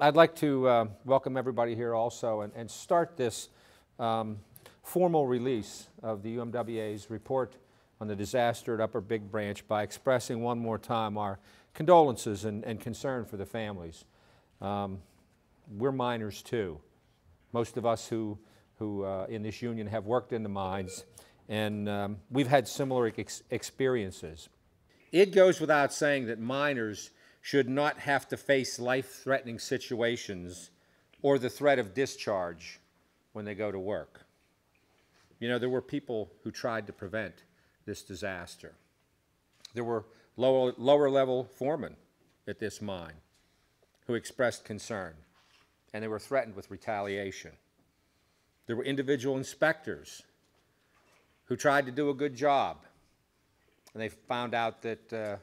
I'd like to welcome everybody here also and start this formal release of the UMWA's report on the disaster at Upper Big Branch by expressing one more time our condolences and concern for the families. We're miners too. Most of us who in this union have worked in the mines, and we've had similar experiences. It goes without saying that miners should not have to face life-threatening situations or the threat of discharge when they go to work. You know, there were people who tried to prevent this disaster. There were lower-level foremen at this mine who expressed concern, and they were threatened with retaliation. There were individual inspectors who tried to do a good job, and they found out that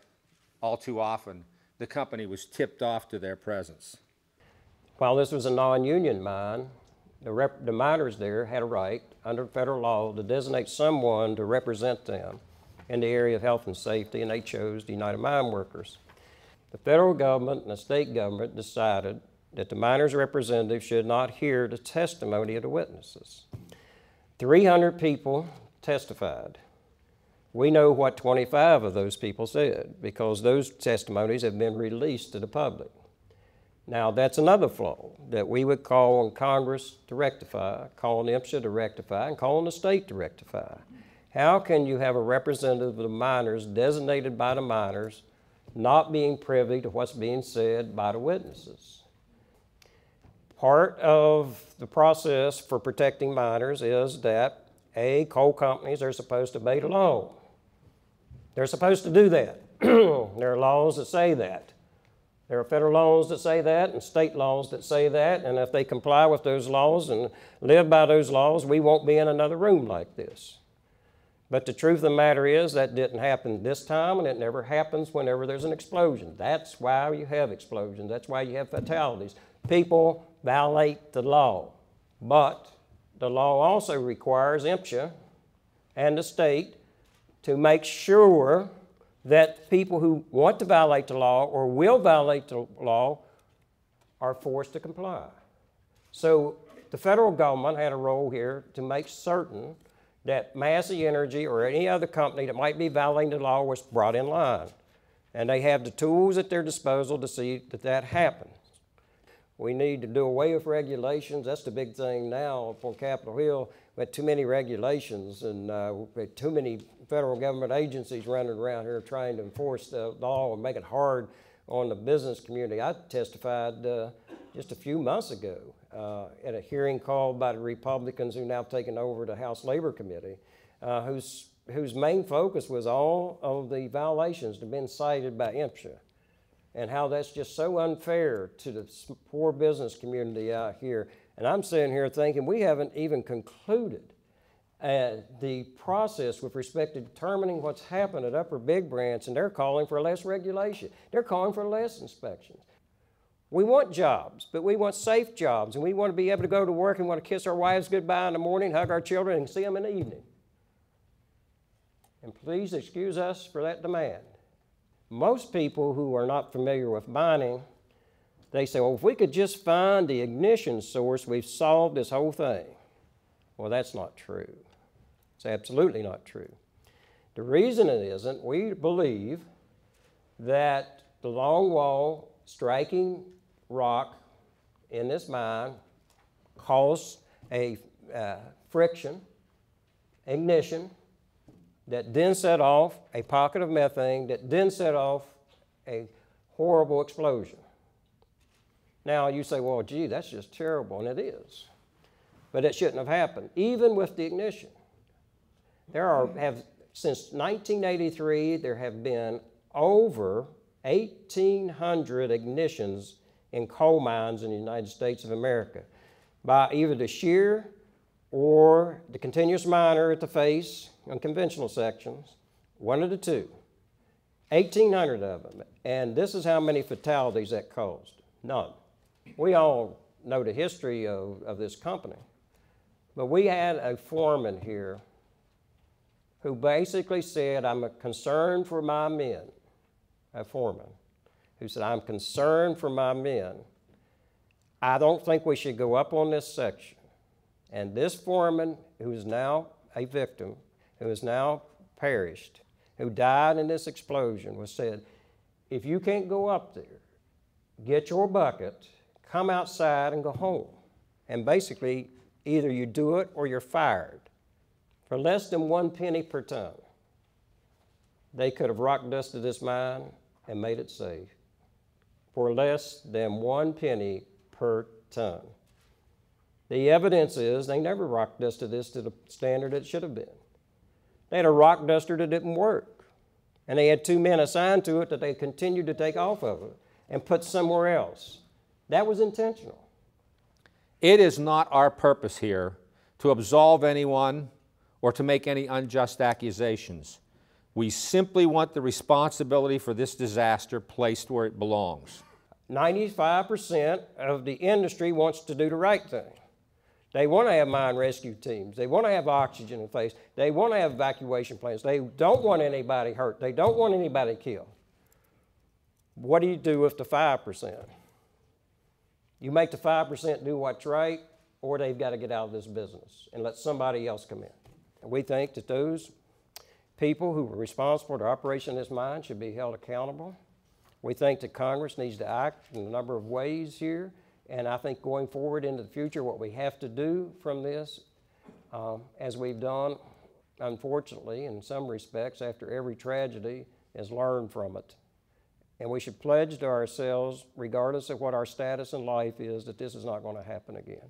all too often the company was tipped off to their presence. While this was a non-union mine, the miners there had a right under federal law to designate someone to represent them in the area of health and safety, and they chose the United Mine Workers. The federal government and the state government decided that the miners' representative should not hear the testimony of the witnesses. 300 people testified. We know what 25 of those people said because those testimonies have been released to the public. Now, that's another flaw that we would call on Congress to rectify, call on MSHA to rectify, and call on the state to rectify. How can you have a representative of the miners designated by the miners not being privy to what's being said by the witnesses? Part of the process for protecting miners is that, coal companies are supposed to obey the law. They're supposed to do that. There are laws that say that. There are federal laws that say that and state laws that say that, and if they comply with those laws and live by those laws, we won't be in another room like this. But the truth of the matter is that didn't happen this time, and it never happens whenever there's an explosion. That's why you have explosions. That's why you have fatalities. People violate the law. But the law also requires MSHA and the state to make sure that people who want to violate the law or will violate the law are forced to comply. So the federal government had a role here to make certain that Massey Energy or any other company that might be violating the law was brought in line. And they have the tools at their disposal to see that that happens. We need to do away with regulations. That's the big thing now on Capitol Hill. We had too many regulations and we had too many federal government agencies running around here trying to enforce the law and make it hard on the business community. I testified just a few months ago at a hearing called by the Republicans who now taken over the House Labor Committee, whose main focus was all of the violations that have been cited by MSHA and how that's just so unfair to the poor business community out here. And I'm sitting here thinking we haven't even concluded the process with respect to determining what's happened at Upper Big Branch, and they're calling for less regulation. They're calling for less inspections. We want jobs, but we want safe jobs, and we want to be able to go to work and want to kiss our wives goodbye in the morning, hug our children, and see them in the evening. And please excuse us for that demand. Most people who are not familiar with mining, they say, well, if we could just find the ignition source, we've solved this whole thing. Well, that's not true. It's absolutely not true. The reason it isn't, we believe that the longwall striking rock in this mine caused a friction, ignition, that then set off a pocket of methane, that then set off a horrible explosion. Now you say, well, gee, that's just terrible, and it is. But it shouldn't have happened, even with the ignition. Since 1983, there have been over 1,800 ignitions in coal mines in the United States of America by either the shear or the continuous miner at the face on conventional sections, one of the two. 1,800 of them. And this is how many fatalities that caused. None. We all know the history of this company. But we had a foreman here who basically said, I'm concerned for my men, a foreman, who said, I'm concerned for my men. I don't think we should go up on this section. And this foreman, who is now a victim, who has now perished, who died in this explosion, was said, if you can't go up there, get your bucket, come outside and go home. And basically, either you do it or you're fired. For less than 1 penny per ton, they could have rock dusted this mine and made it safe. For less than 1 penny per ton. The evidence is they never rock dusted this to the standard it should have been. They had a rock duster that didn't work. And they had 2 men assigned to it that they continued to take off of it and put somewhere else. That was intentional. It is not our purpose here to absolve anyone or to make any unjust accusations. We simply want the responsibility for this disaster placed where it belongs. 95% of the industry wants to do the right thing. They want to have mine rescue teams. They want to have oxygen in place. They want to have evacuation plans. They don't want anybody hurt. They don't want anybody killed. What do you do with the 5%? You make the 5% do what's right, or they've got to get out of this business and let somebody else come in. And we think that those people who were responsible for the operation of this mine should be held accountable. We think that Congress needs to act in a number of ways here. And I think going forward into the future, what we have to do from this, as we've done, unfortunately, in some respects, after every tragedy, is learn from it. And we should pledge to ourselves, regardless of what our status in life is, that this is not going to happen again.